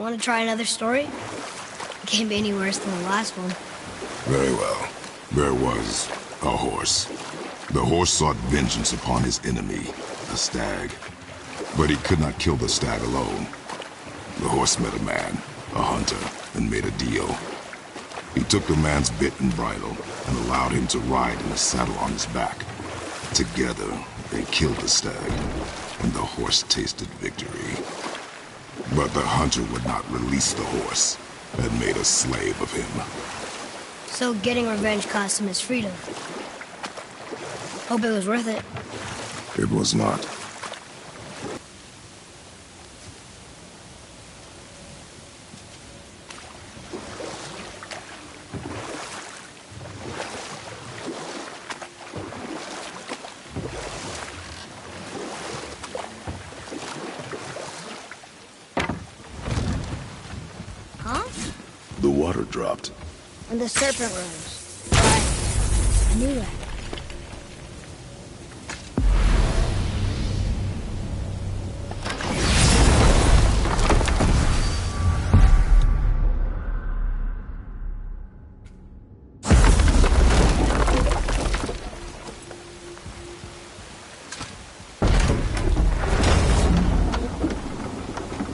Want to try another story? It can't be any worse than the last one. Very well. There was a horse. The horse sought vengeance upon his enemy, a stag. But he could not kill the stag alone. The horse met a man, a hunter, and made a deal. He took the man's bit and bridle and allowed him to ride in a saddle on his back. Together, they killed the stag, and the horse tasted victory. But the hunter would not release the horse and made a slave of him. So getting revenge cost him his freedom. Hope it was worth it. It was not. Huh? The water dropped. And the serpent rose. Right. I knew that.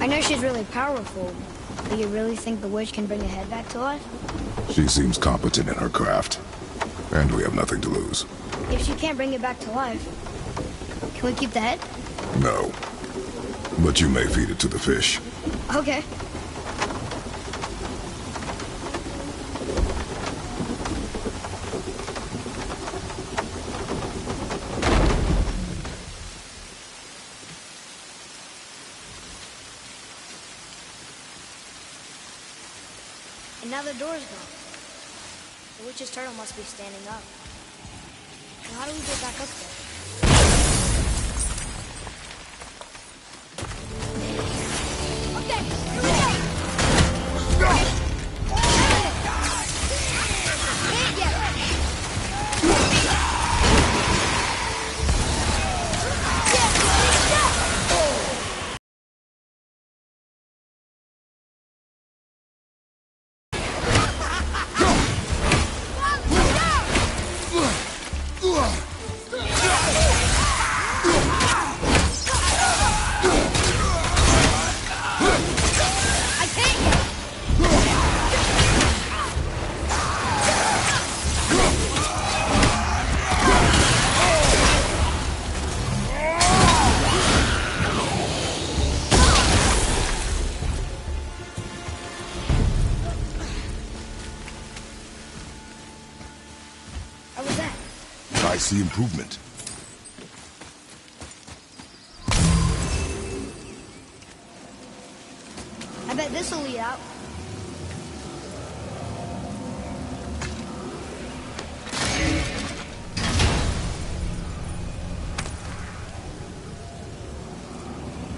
I know she's really powerful. Do you really think the witch can bring a head back to life? She seems competent in her craft. And we have nothing to lose. If she can't bring it back to life, can we keep the head? No. But you may feed it to the fish. Okay. And now the door's gone. The witch's turtle must be standing up. Now how do we get back up there? Okay, here we go! I see improvement. I bet this'll lead out.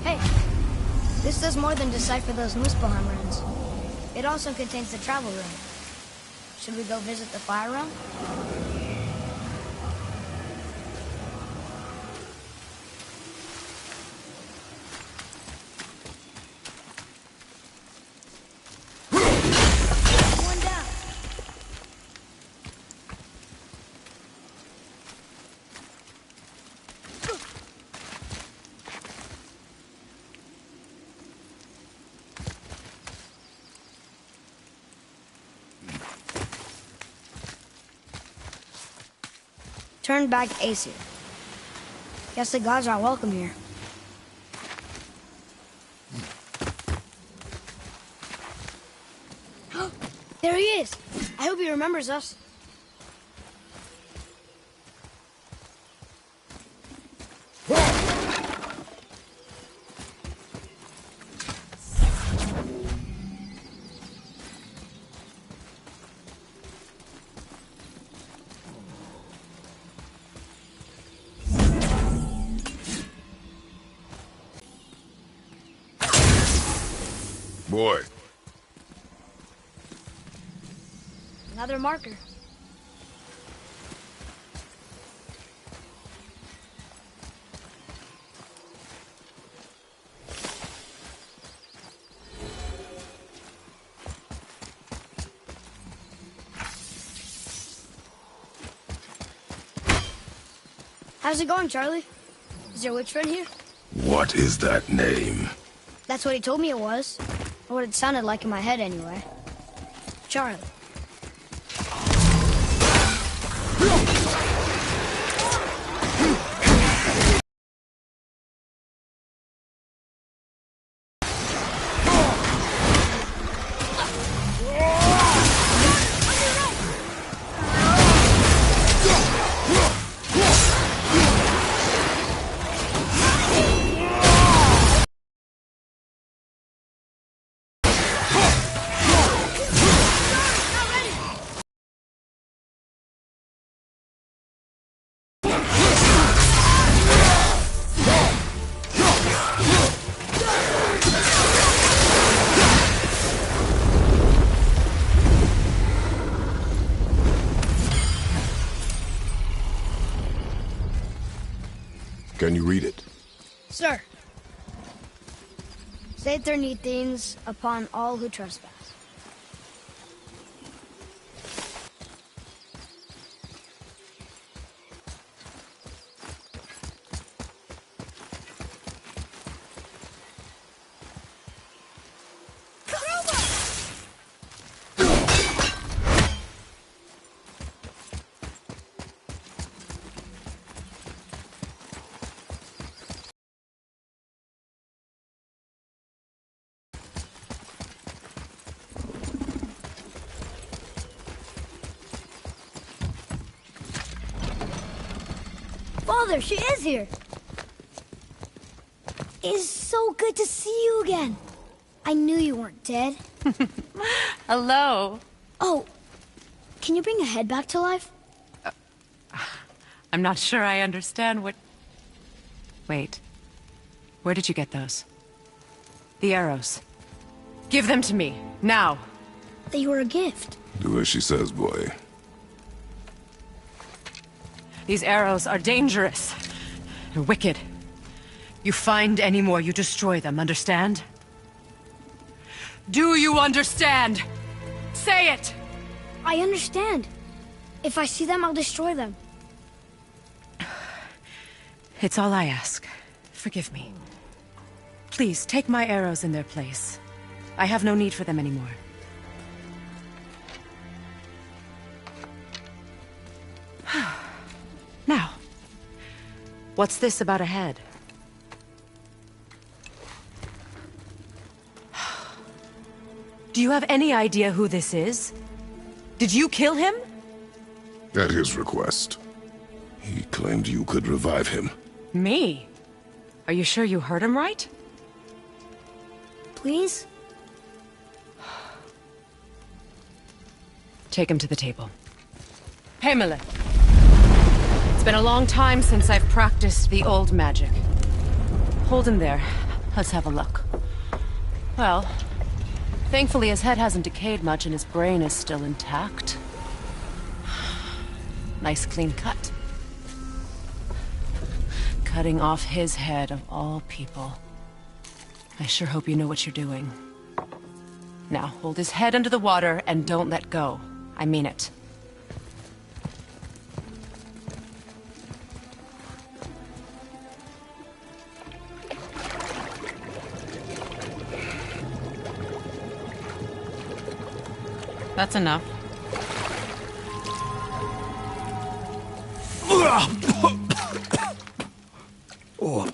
Hey, this does more than decipher those Muspelheim runes. It also contains the travel rune. Should we go visit the fire realm? Turn back Aesir. Guess the gods are welcome here. There he is! I hope he remembers us. Boy. Another marker. How's it going, Charlie? Is your witch friend here? What is that name? That's what he told me it was. Or what it sounded like in my head, anyway. Charlie. Can you read it? Sir. Save their neat things upon all who trespass. Father, she is here. It's so good to see you again. I knew you weren't dead. Hello. Oh, can you bring a head back to life? I'm not sure I understand what... Wait. Where did you get those? The arrows. Give them to me, now. They were a gift. Do as she says, boy. These arrows are dangerous. They're wicked. You find any more, you destroy them, understand? Do you understand? Say it! I understand. If I see them, I'll destroy them. It's all I ask. Forgive me. Please, take my arrows in their place. I have no need for them anymore. Now, what's this about a head? Do you have any idea who this is? Did you kill him? At his request. He claimed you could revive him. Me? Are you sure you heard him right? Please? Take him to the table. Pamela. It's been a long time since I've practiced the old magic. Hold him there. Let's have a look. Well, thankfully his head hasn't decayed much and his brain is still intact. Nice clean cut. Cutting off his head of all people. I sure hope you know what you're doing. Now, hold his head under the water and don't let go. I mean it. That's enough.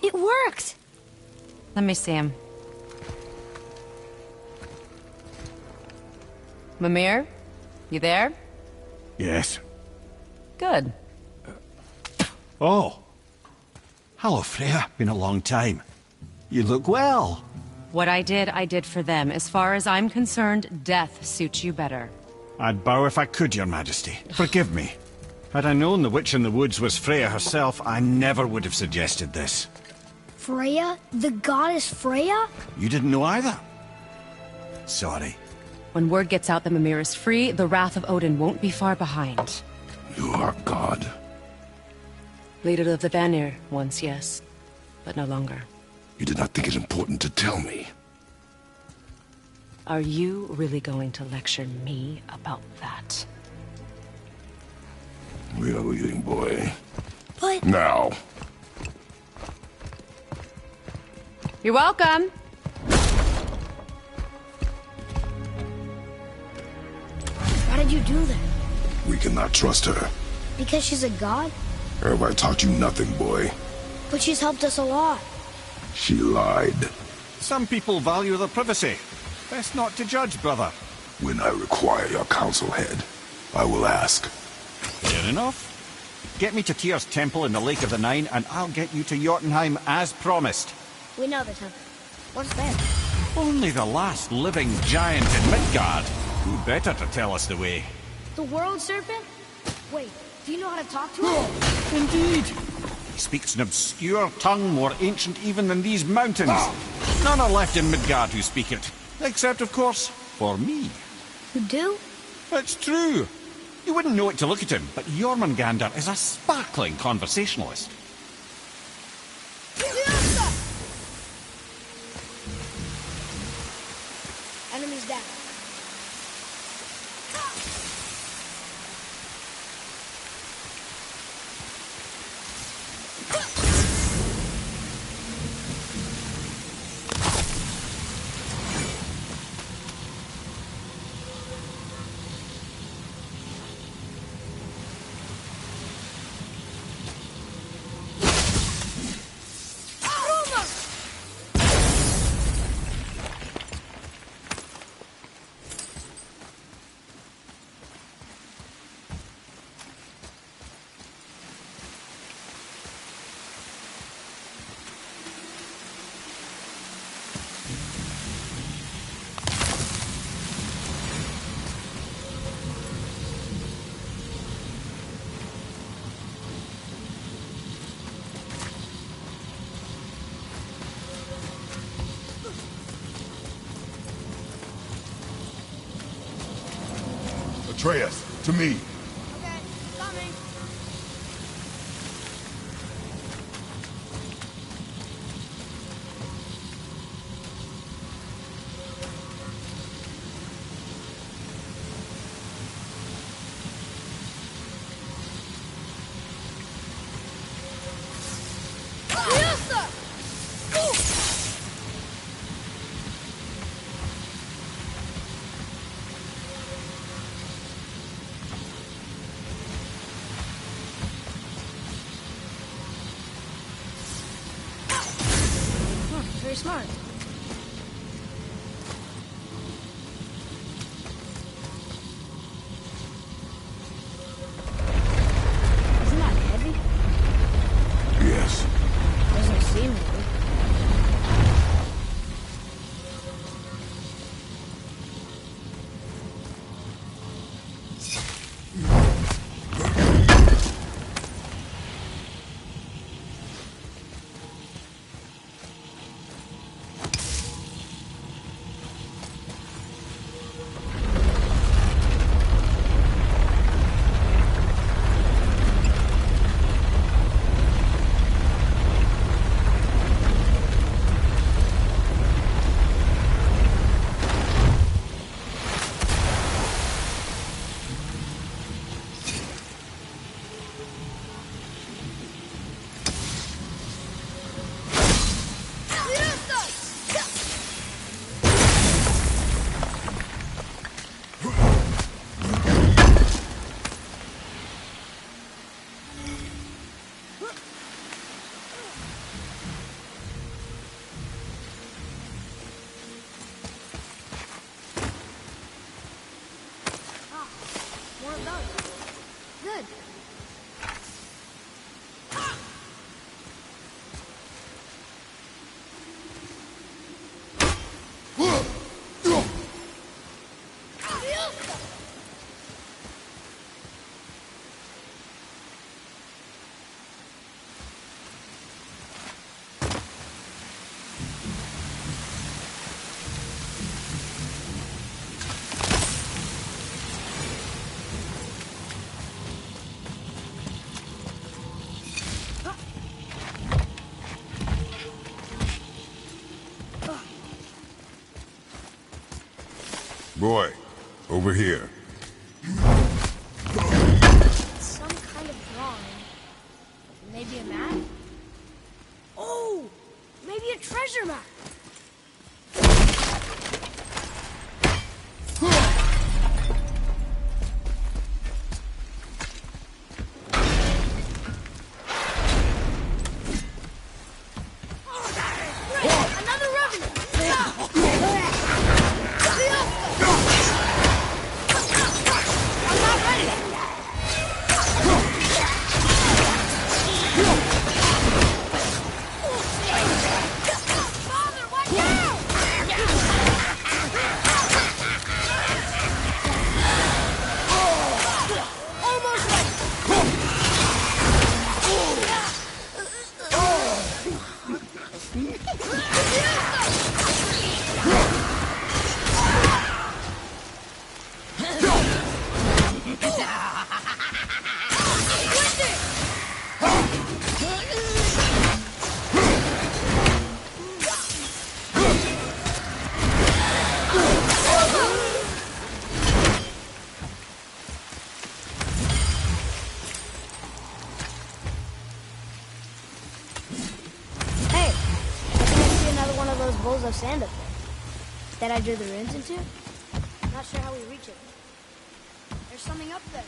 It worked! Let me see him. Mimir? You there? Yes. Good. Oh. Hello, Freya. Been a long time. You look well. What I did for them. As far as I'm concerned, death suits you better. I'd bow if I could, Your Majesty. Forgive me. Had I known the witch in the woods was Freya herself, I never would have suggested this. Freya? The goddess Freya? You didn't know either? Sorry. When word gets out that Mimir is free, the wrath of Odin won't be far behind. You are God. Leader of the Vanir, once, yes. But no longer. You did not think it important to tell me. Are you really going to lecture me about that? We are leaving, boy. But... Now. You're welcome. Why did you do that? We cannot trust her. Because she's a god? Have I taught you nothing, boy? But she's helped us a lot. She lied. Some people value their privacy. Best not to judge, brother. When I require your counsel, head, I will ask. Fair enough. Get me to Tyr's temple in the Lake of the Nine, and I'll get you to Jotunheim as promised. We know the temple. What's there? Only the last living giant in Midgard. Who better to tell us the way? The world serpent? Wait, do you know how to talk to him? Indeed. He speaks an obscure tongue more ancient even than these mountains. None are left in Midgard who speak it. Except, of course, for me. You do? It's true. You wouldn't know it to look at him, but Jormungandr is a sparkling conversationalist. Enemies down. Atreus, to me. Okay, coming. Very smart. Isn't that heavy? Yes. Doesn't seem heavy. More of those. Good. Boy, over here. Some kind of drawing. idea, Matt. Oh, maybe a treasure map. Another revenant. I'm not ready. Father, watch out! Almost ready. Hey, I think I see another one of those bowls of sand up there. That I drew the runes into? Not sure how we reach it. There's something up there.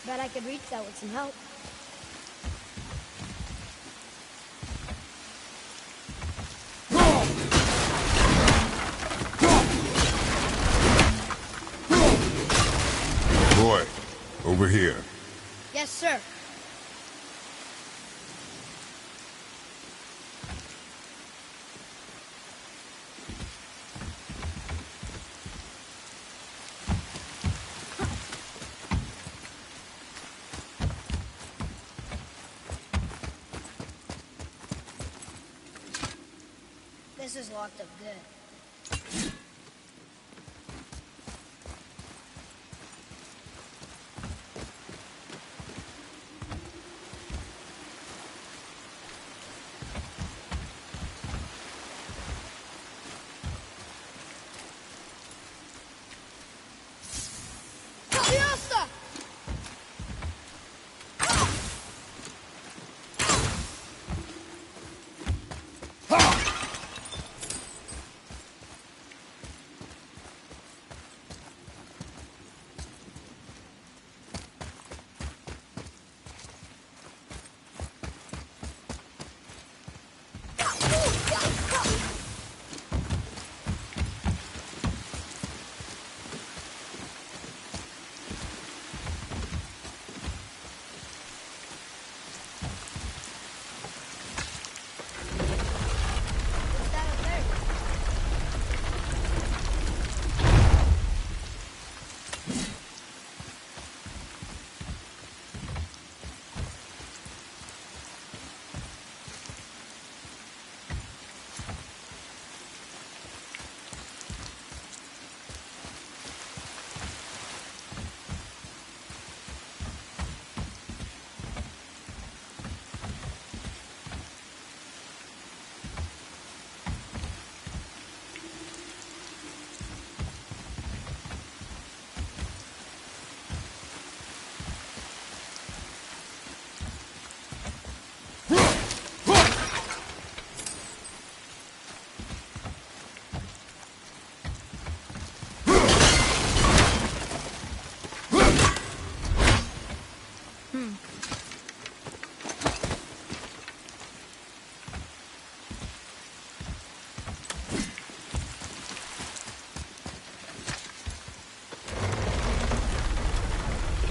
Bet I could reach that with some help. Boy, over here. Yes, sir. This is locked up good. Fiesta!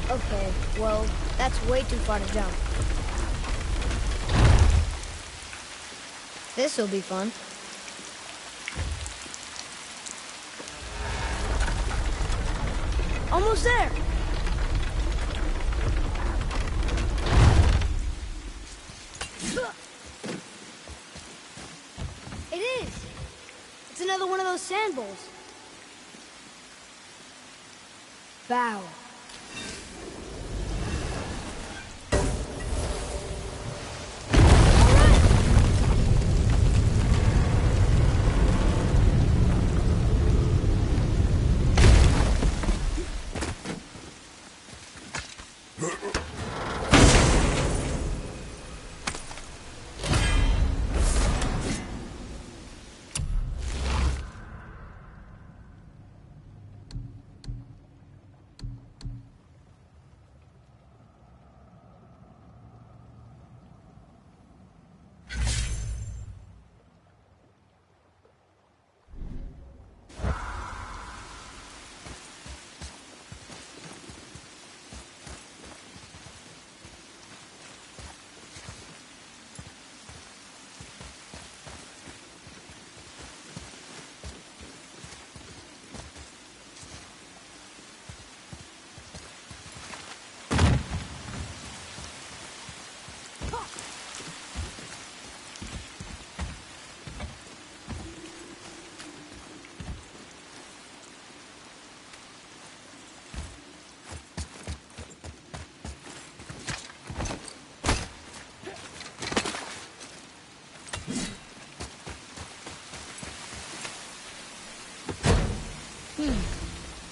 Okay, well, that's way too far to jump. This'll be fun. Almost there! It is! It's another one of those sand bowls. Bow.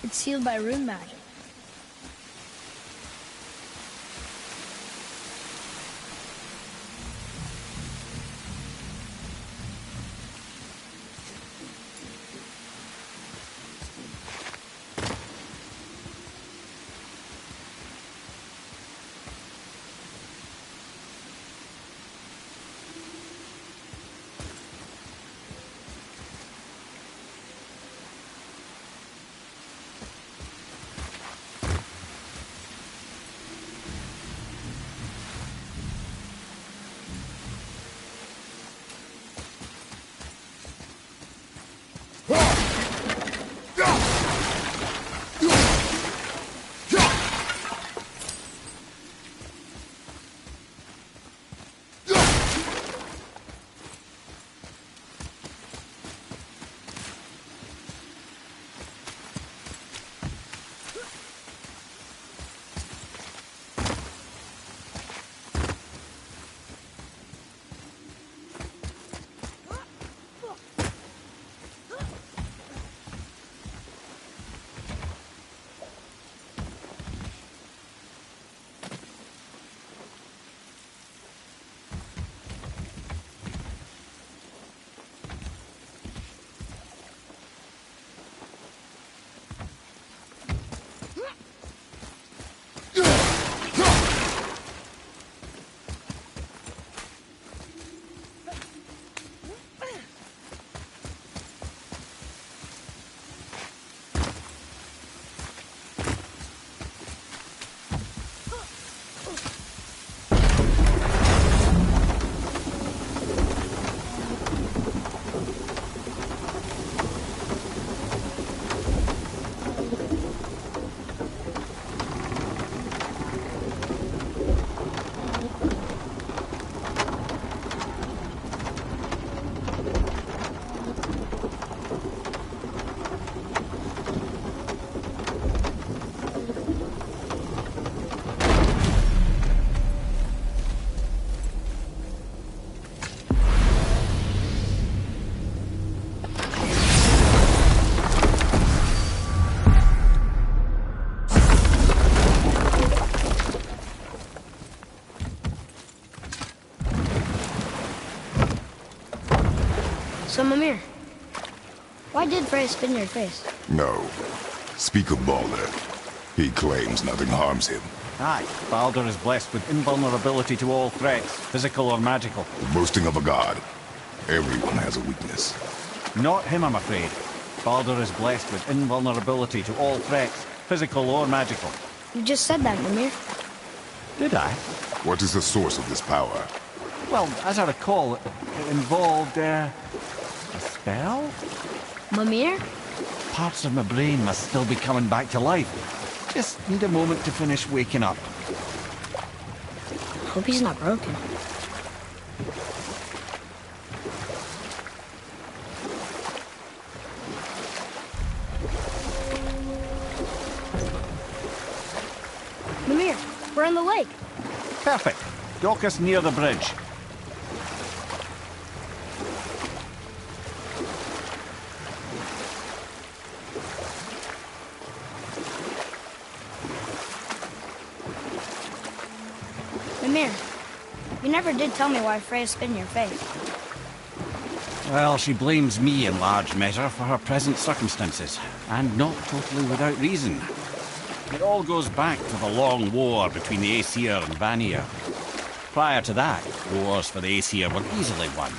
It's sealed by rune magic. So, Mimir, why did Faye spit in your face? No. Speak of Balder. He claims nothing harms him. Aye, Baldur is blessed with invulnerability to all threats, physical or magical. Boasting of a god. Everyone has a weakness. Not him, I'm afraid. Baldur is blessed with invulnerability to all threats, physical or magical. You just said that, Mimir. Did I? What is the source of this power? Well, as I recall, it involved, a spell? Mimir? Parts of my brain must still be coming back to life. Just need a moment to finish waking up. Hope he's not broken. Mimir, we're in the lake. Perfect. Dock us near the bridge. Mimir, you never did tell me why Freya spit in your face. Well, she blames me in large measure for her present circumstances, and not totally without reason. It all goes back to the long war between the Aesir and Vanir. Prior to that, wars for the Aesir were easily won,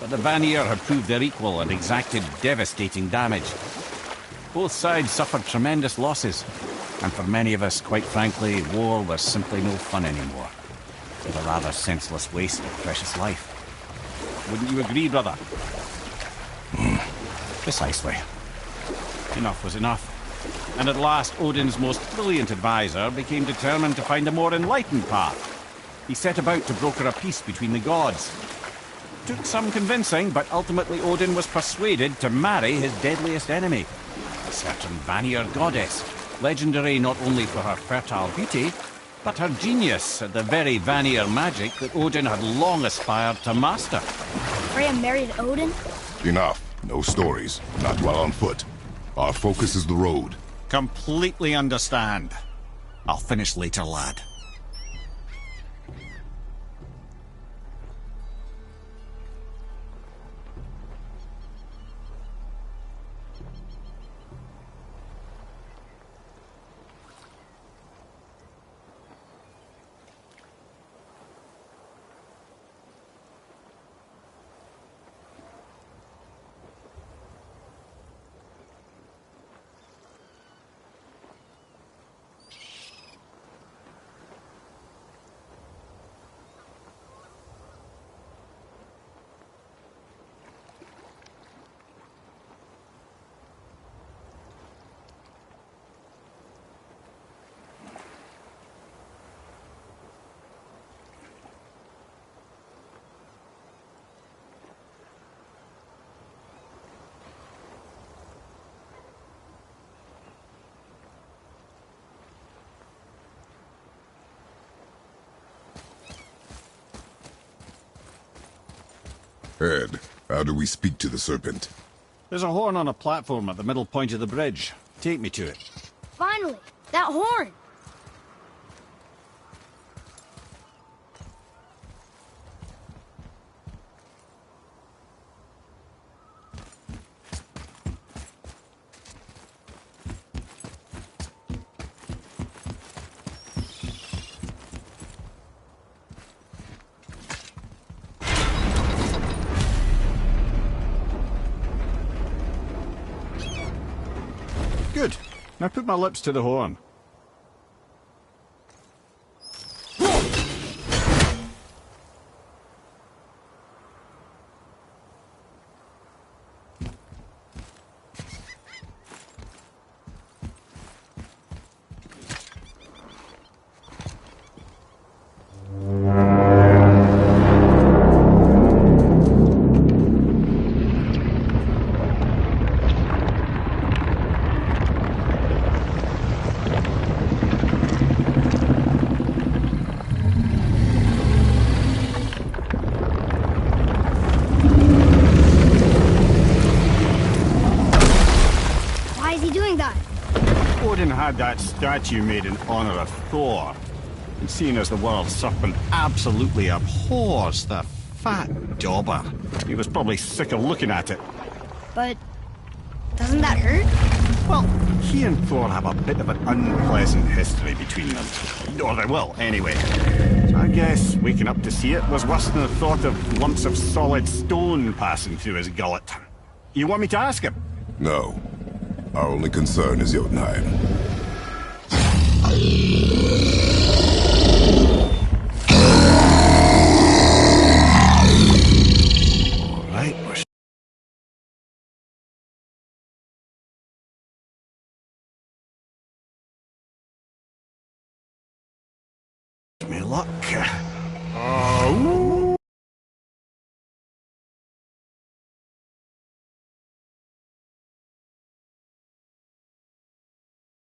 but the Vanir had proved their equal and exacted devastating damage. Both sides suffered tremendous losses, and for many of us, quite frankly, war was simply no fun anymore. It was a rather senseless waste of precious life. Wouldn't you agree, brother? Precisely. Enough was enough. And at last, Odin's most brilliant advisor became determined to find a more enlightened path. He set about to broker a peace between the gods. Took some convincing, but ultimately Odin was persuaded to marry his deadliest enemy, a certain Vanir goddess, legendary not only for her fertile beauty, but her genius at the very Vanir magic that Odin had long aspired to master. Freya married Odin? Enough. No stories. Not while on foot. Our focus is the road. Completely understand. I'll finish later, lad. Ed, how do we speak to the serpent? There's a horn on a platform at the middle point of the bridge. Take me to it. Finally! That horn! Good. Now put my lips to the horn. Odin had that statue made in honor of Thor. And seeing as the world serpent absolutely abhors the fat dauber, he was probably sick of looking at it. But doesn't that hurt? Well, he and Thor have a bit of an unpleasant history between them. Or they will, anyway. So I guess waking up to see it was worse than the thought of lumps of solid stone passing through his gullet. You want me to ask him? No. Our only concern is Jotunheim. Alright, me luck. Oh,